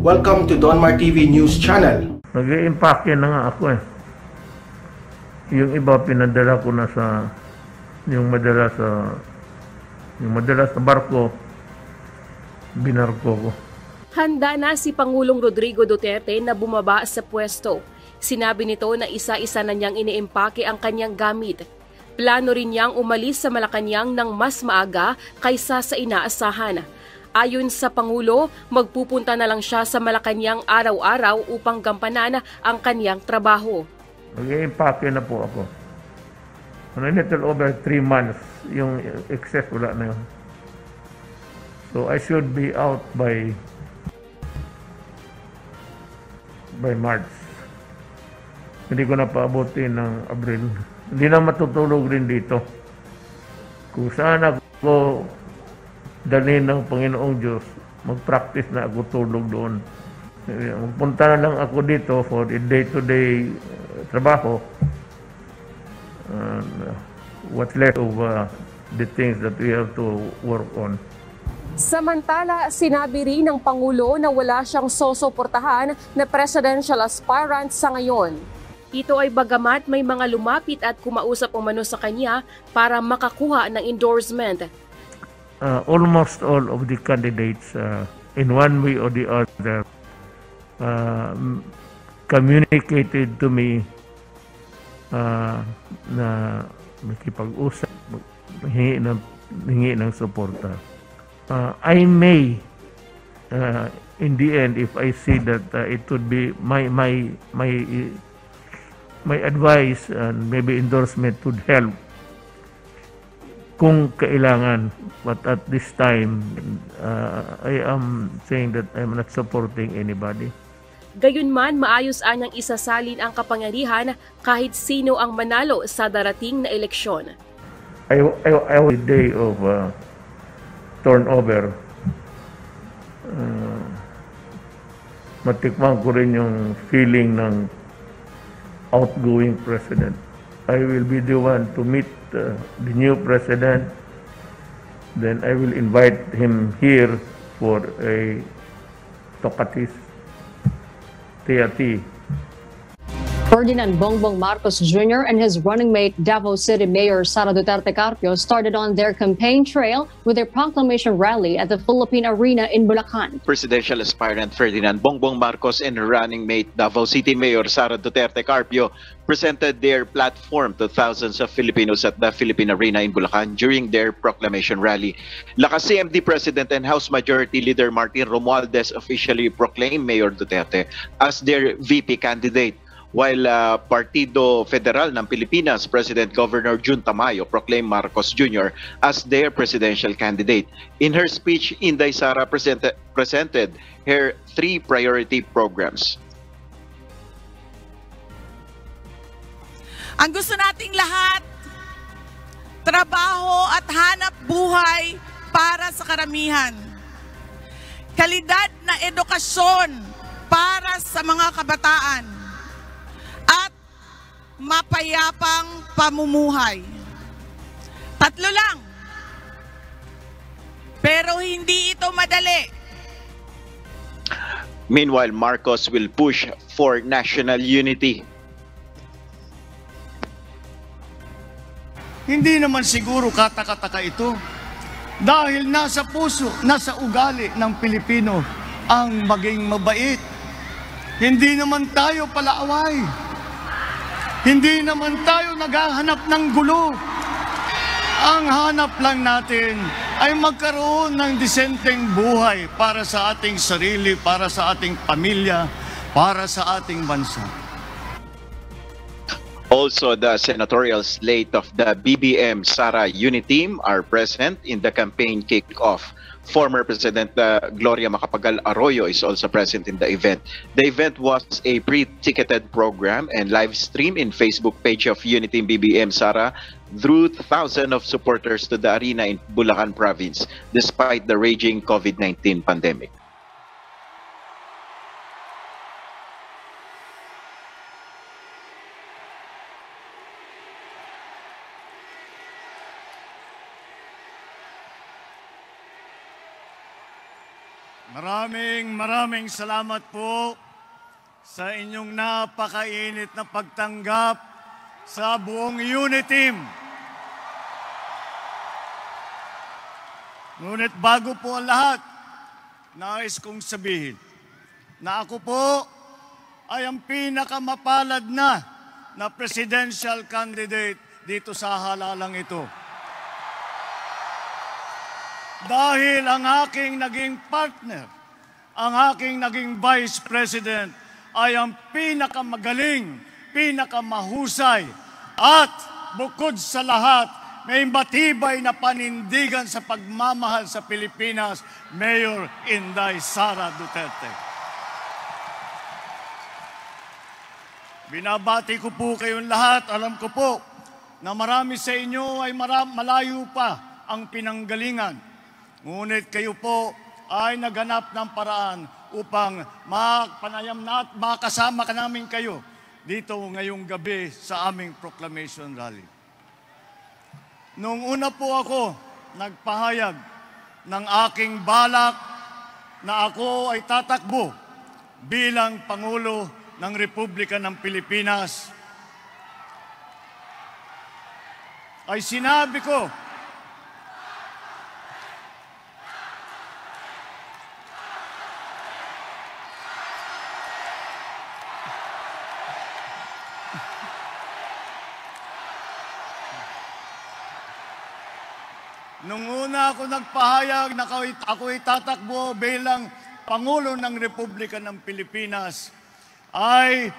Welcome to Donmar TV News Channel. Nag-i-impake na nga ako eh. Yung iba pinadala ko na sa yung madala sa barko, binarko ko. Handa na si Pangulong Rodrigo Duterte na bumaba sa pwesto. Sinabi nito na isa-isa na niyang iniimpake ang kanyang gamit. Plano rin niyang umalis sa Malacanang ng mas maaga kaysa sa inaasahan. Ayon sa Pangulo, magpupunta na lang siya sa Malacanang araw-araw upang gampanan ang kanyang trabaho. Nag-i-impake na po ako. A little over 3 months, yung excess wala na yun. So I should be out by March. Hindi ko na paabutin ng Abril. Hindi na matutulog rin dito. Kung saan ako dalhin ng Panginoong Diyos, mag-practice na ako tulog doon. Magpunta na lang ako dito for the day-to-day trabaho. What's left of the things that we have to work on. Samantala, sinabi rin ng Pangulo na wala siyang susuportahan na presidential aspirant sa ngayon. Ito ay bagamat may mga lumapit at kumausap umano sa kanya para makakuha ng endorsement. Almost all of the candidates in one way or the other communicated to me na makipag-usap, hingi ng suporta. I may, in the end, if I see that it would be my advice and maybe endorsement would help kung kailangan. But at this time, I am saying that I'm not supporting anybody. Gayunman, maayos anyang isasalin ang kapangyarihan kahit sino ang manalo sa darating na eleksyon. I was a day of turnover. Matikman ko rin yung feeling ng outgoing president. I will be the one to meet the new president. Then I will invite him here for a tokatis tea. Ferdinand Bongbong Marcos Jr. and his running mate Davao City Mayor Sara Duterte Carpio started on their campaign trail with their proclamation rally at the Philippine Arena in Bulacan. Presidential aspirant Ferdinand Bongbong Marcos and running mate Davao City Mayor Sara Duterte Carpio presented their platform to thousands of Filipinos at the Philippine Arena in Bulacan during their proclamation rally. Lakas CMD President and House Majority Leader Martin Romualdez officially proclaimed Mayor Duterte as their VP candidate, while Partido Federal ng Pilipinas President Governor Jun Tamayo proclaimed Marcos Jr. as their presidential candidate. In her speech, Inday Sara presented her 3 priority programs. Ang gusto nating lahat, trabaho at hanap buhay para sa karamihan. Kalidad na edukasyon para sa mga kabataan. At mapayapang pamumuhay. 3 lang. Pero hindi ito madali. Meanwhile, Marcos will push for national unity. Hindi naman siguro katakataka ito. Dahil nasa puso, nasa ugali ng Pilipino ang maging mabait. Hindi naman tayo palaaway. Hindi naman tayo naghahanap ng gulo. Ang hanap lang natin ay magkaroon ng disenteng buhay para sa ating sarili, para sa ating pamilya, para sa ating bansa. Also, the senatorial slate of the BBM Sara Unity Team are present in the campaign kick-off. Former President Gloria Macapagal Arroyo is also present in the event. The event was a pre-ticketed program and live stream in Facebook page of Unity BBM Sara drew thousands of supporters to the arena in Bulacan Province despite the raging COVID-19 pandemic. Maraming salamat po sa inyong napakainit na pagtanggap sa buong unit team. Ngunit bago po ang lahat, nais kong sabihin na ako po ay ang pinakamapalad na presidential candidate dito sa halalang ito. Dahil ang aking naging partner, ang aking naging vice president ay ang pinakamagaling, pinakamahusay at bukod sa lahat, may matibay na panindigan sa pagmamahal sa Pilipinas, Mayor Inday Sara Duterte. Binabati ko po kayong lahat. Alam ko po na marami sa inyo ay malayo pa ang pinanggalingan. Ngunit kayo po ay naghanap ng paraan upang makapanayam na at makasama ka namin kayo dito ngayong gabi sa aming proclamation rally. Noong una po ako nagpahayag ng aking balak na ako ay tatakbo bilang Pangulo ng Republika ng Pilipinas, ay sinabi ko nung una ako nagpahayag na ako'y tatakbo bilang Pangulo ng Republika ng Pilipinas, ay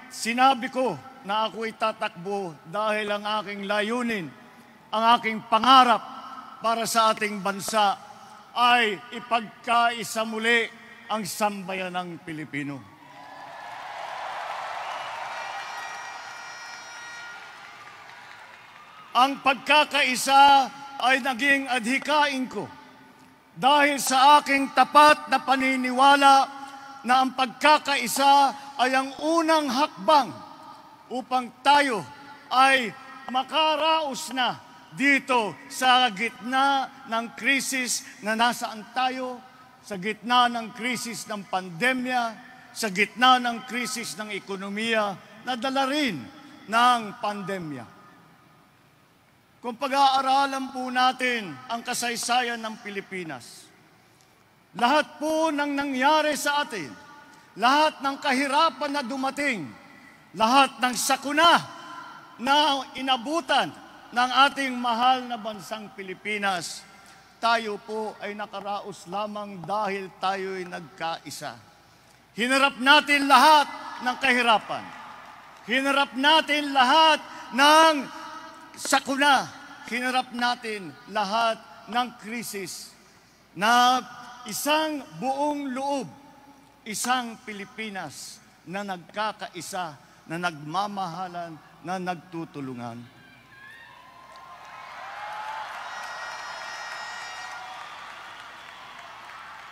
sinabi ko na ako'y tatakbo dahil ang aking layunin, ang aking pangarap para sa ating bansa ay ipagkaisa muli ang sambayanang Pilipino. Ang pagkakaisa ay naging adhikain ko dahil sa aking tapat na paniniwala na ang pagkakaisa ay ang unang hakbang upang tayo ay makaraos na dito sa gitna ng krisis na nasaan tayo, sa gitna ng krisis ng pandemya, sa gitna ng krisis ng ekonomiya na dala rin ng pandemya. Kung pag-aaralan po natin ang kasaysayan ng Pilipinas, lahat po ng nangyari sa atin, lahat ng kahirapan na dumating, lahat ng sakuna na inabutan ng ating mahal na bansang Pilipinas, tayo po ay nakaraos lamang dahil tayo'y nagkaisa. Hinarap natin lahat ng kahirapan. Hinarap natin lahat ng sakuna, hinarap natin lahat ng krisis na isang buong loob, isang Pilipinas na nagkakaisa, na nagmamahalan, na nagtutulungan.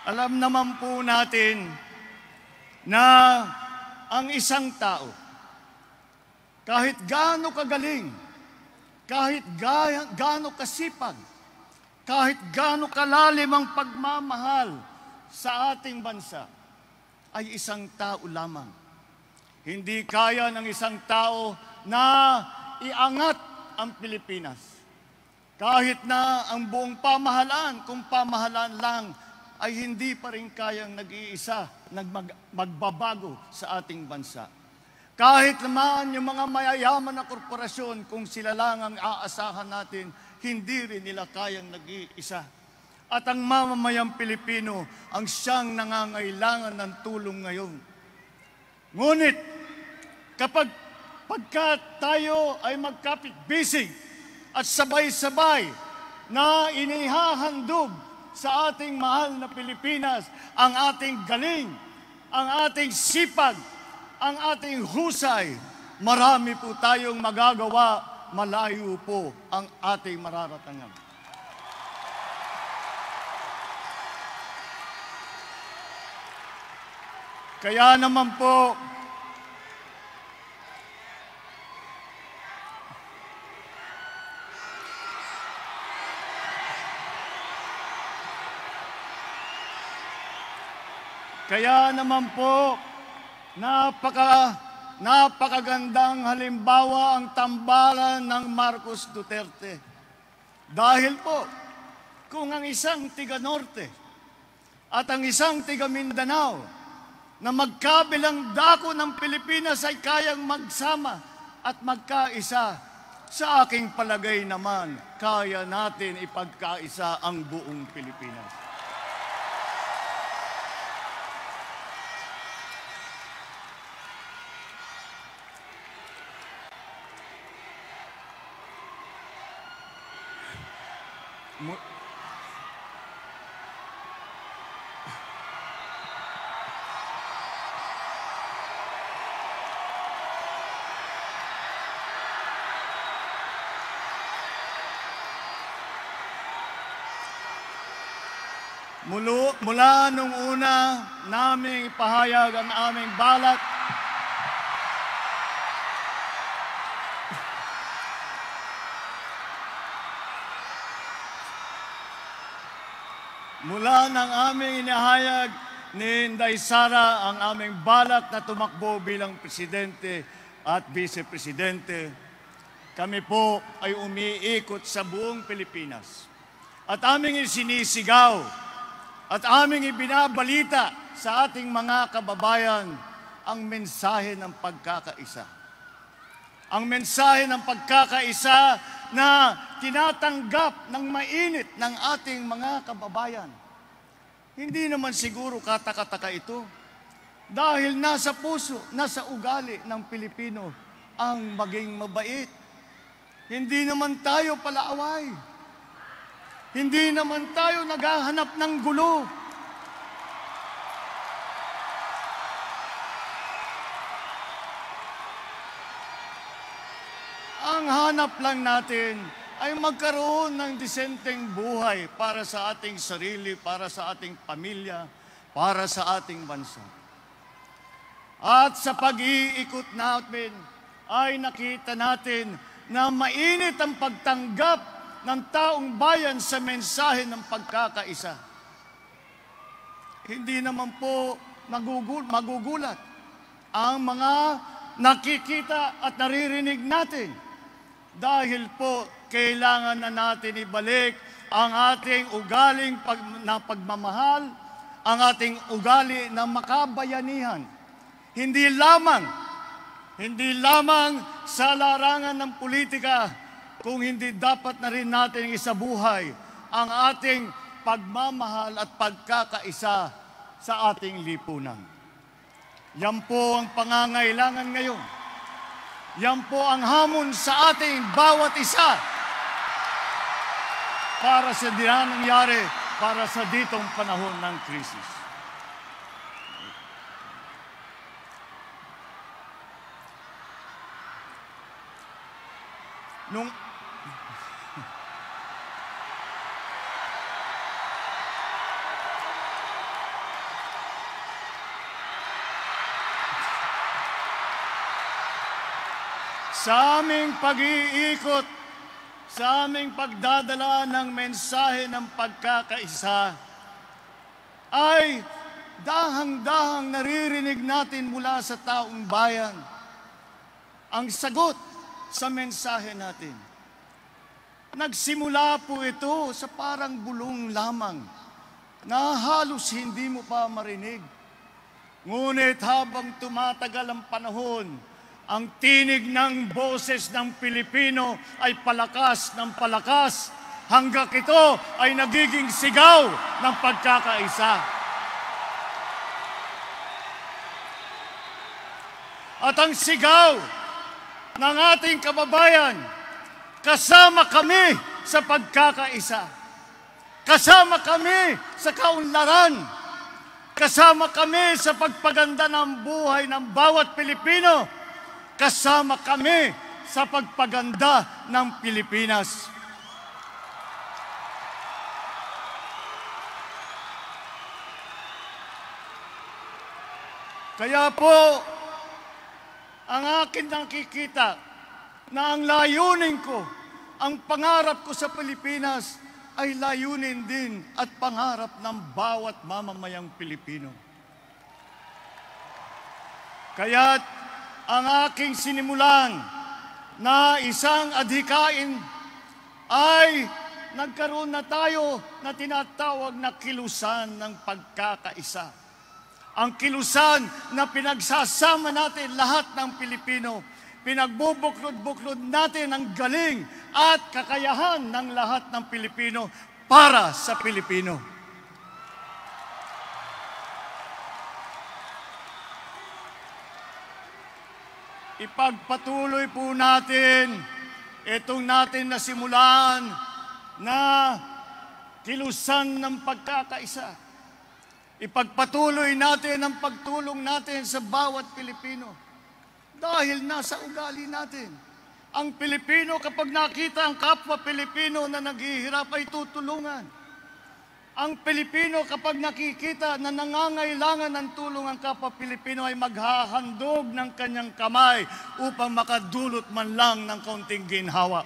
Alam naman po natin na ang isang tao, kahit gaano kagaling, kahit gaano kasipag, kahit gaano kalalim ang pagmamahal sa ating bansa, ay isang tao lamang. Hindi kaya ng isang tao na iangat ang Pilipinas. Kahit na ang buong pamahalaan, kung pamahalaan lang, ay hindi pa rin kayang nag-iisa, magbabago sa ating bansa. Kahit naman yung mga mayayaman na korporasyon, kung sila lang ang aasahan natin, hindi rin nila kayang nag-iisa. At ang mamamayang Pilipino ang siyang nangangailangan ng tulong ngayon. Ngunit, pagka tayo ay magkapit-bisig at sabay-sabay na inihahandog sa ating mahal na Pilipinas ang ating galing, ang ating sipag, ang ating husay, marami po tayong magagawa, malayo po ang ating mararatangan. Kaya naman po, Kaya naman po, napakagandang halimbawa ang tambalan ng Marcos Duterte. Dahil po, kung ang isang tiga-Norte at ang isang tiga-Mindanao na magkabilang dako ng Pilipinas ay kayang magsama at magkaisa, sa aking palagay naman, kaya natin ipagkaisa ang buong Pilipinas. Mula nung una naming ipahayag ang aming balak, mula nang aming inihayag ni Inday Sara ang aming balak na tumakbo bilang presidente at vice-presidente, kami po ay umiikot sa buong Pilipinas at aming isinisigaw at aming ibinabalita sa ating mga kababayan ang mensahe ng pagkakaisa. Ang mensahe ng pagkakaisa na tinatanggap ng mainit ng ating mga kababayan. Hindi naman siguro kataka-taka ito dahil nasa puso, nasa ugali ng Pilipino ang maging mabait. Hindi naman tayo palaaway. Hindi naman tayo naghahanap ng gulo. Ang hanap lang natin ay magkaroon ng disenteng buhay para sa ating sarili, para sa ating pamilya, para sa ating bansa. At sa pag-iikot natin ay nakita natin na mainit ang pagtanggap ng taong bayan sa mensahe ng pagkakaisa. Hindi naman po magugulat ang mga nakikita at naririnig natin dahil po kailangan na natin ibalik ang ating ugaling na pagmamahal, ang ating ugali na makabayanihan. Hindi lamang sa larangan ng politika, kung hindi dapat na rin natin isabuhay ang ating pagmamahal at pagkakaisa sa ating lipunan. Yan po ang pangangailangan ngayon. Yan po ang hamon sa ating bawat isa para sa nangyari para sa ditong panahon ng krisis. Sa aming pag-iikot, sa aming pagdadala ng mensahe ng pagkakaisa, ay dahang-dahang naririnig natin mula sa taong bayan ang sagot sa mensahe natin. Nagsimula po ito sa parang bulong lamang na halos hindi mo pa marinig. Ngunit habang tumatagal ang panahon, ang tinig ng boses ng Pilipino ay palakas ng palakas hanggang ito ay nagiging sigaw ng pagkakaisa. At ang sigaw ng ating kababayan, kasama kami sa pagkakaisa. Kasama kami sa kaunlaran. Kasama kami sa pagpaganda ng buhay ng bawat Pilipino. Kasama kami sa pagpaganda ng Pilipinas. Kaya po, ang akin nakikita na ang layunin ko, ang pangarap ko sa Pilipinas ay layunin din at pangarap ng bawat mamamayang Pilipino. Kaya't ang aking sinimulan na isang adhikain ay nagkaroon na tayo na tinatawag na kilusan ng pagkakaisa. Ang kilusan na pinagsasama natin lahat ng Pilipino. Pinagbubuklod-buklod natin ang galing at kakayahan ng lahat ng Pilipino para sa Pilipino. Ipagpatuloy po natin itong natin nasimulan na kilusan ng pagkakaisa. Ipagpatuloy natin ang pagtulong natin sa bawat Pilipino dahil nasa ugali natin. Ang Pilipino kapag nakita ang kapwa Pilipino na naghihirap ay tutulungan. Ang Pilipino kapag nakikita na nangangailangan ng tulong ang kapwa Pilipino ay maghahandog ng kanyang kamay upang makadulot man lang ng kaunting ginhawa.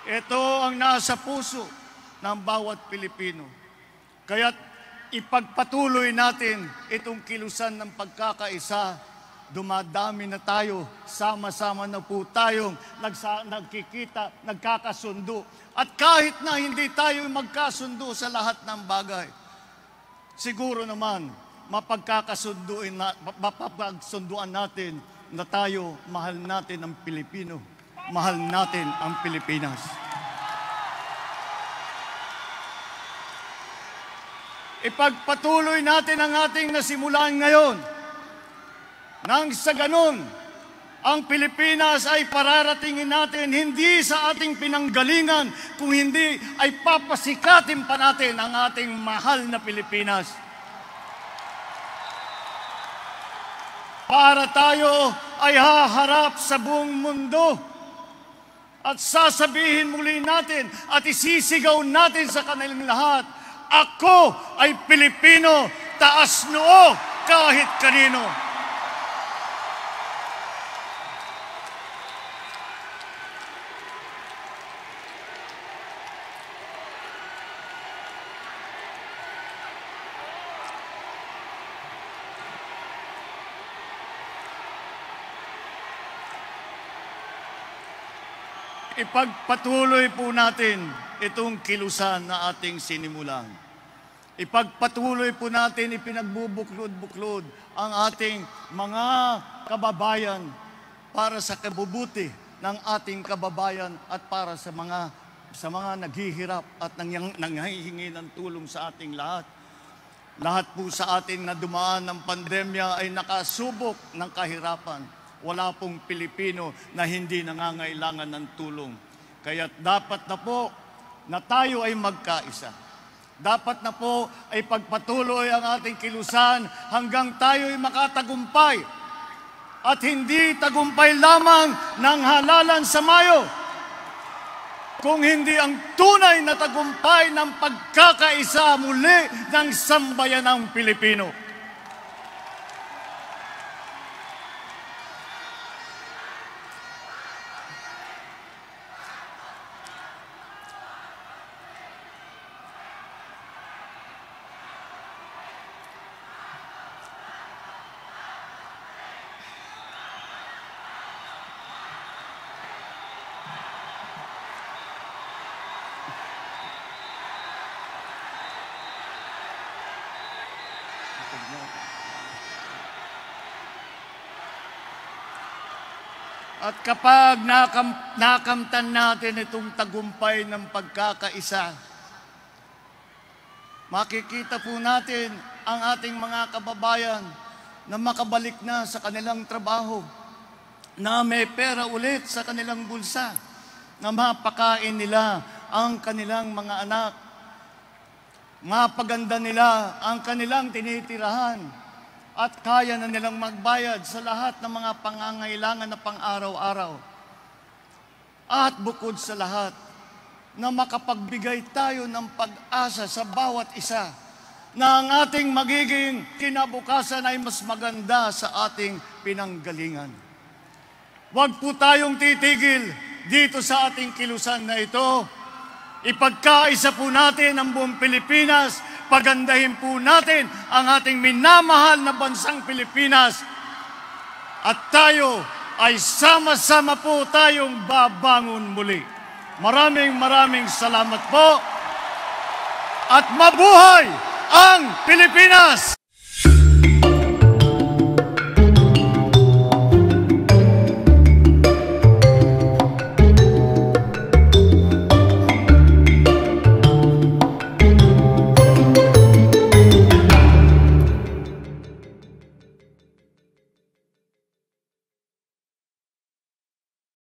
Ito ang nasa puso ng bawat Pilipino. Kaya't ipagpatuloy natin itong kilusan ng pagkakaisa. Dumadami na tayo, sama-sama na po tayong nagkikita, nagkakasundo. At kahit na hindi tayo magkasundo sa lahat ng bagay, siguro naman mapagsunduan natin na tayo mahal natin ang Pilipino, mahal natin ang Pilipinas. Ipagpatuloy natin ang ating nasimulan ngayon. Nang sa ganun, ang Pilipinas ay pararatingin natin hindi sa ating pinanggalingan, kung hindi ay papasikatin pa natin ang ating mahal na Pilipinas. Para tayo ay haharap sa buong mundo at sasabihin muli natin at isisigaw natin sa kanilang lahat, ako ay Pilipino, taas noo kahit kanino. Ipagpatuloy po natin itong kilusan na ating sinimulan. Ipagpatuloy po natin, ipinagbubuklod-buklod ang ating mga kababayan para sa kabubuti ng ating kababayan at para sa mga naghihirap at nanghihingi ng tulong sa ating lahat. Lahat po sa atin na dumaan ng pandemya ay nakasubok ng kahirapan. Wala pong Pilipino na hindi nangangailangan ng tulong. Kaya dapat na po na tayo ay magkaisa. Dapat na po ay pagpatuloy ang ating kilusan hanggang tayo ay makatagumpay. At hindi tagumpay lamang ng halalan sa Mayo, kung hindi ang tunay na tagumpay ng pagkakaisa muli ng sambayanang Pilipino. At kapag nakamtan natin itong tagumpay ng pagkakaisa, makikita po natin ang ating mga kababayan na makabalik na sa kanilang trabaho, na may pera ulit sa kanilang bulsa, na mapakain nila ang kanilang mga anak, mapaganda nila ang kanilang tinitirahan, at kaya na nilang magbayad sa lahat ng mga pangangailangan na pang-araw-araw. At bukod sa lahat, na makapagbigay tayo ng pag-asa sa bawat isa na ang ating magiging kinabukasan ay mas maganda sa ating pinanggalingan. Huwag po tayong titigil dito sa ating kilusan na ito. ipagkaisa po natin ang buong Pilipinas, pagandahin po natin ang ating minamahal na bansang Pilipinas, at tayo ay sama-sama po tayong babangon muli. Maraming salamat po, at mabuhay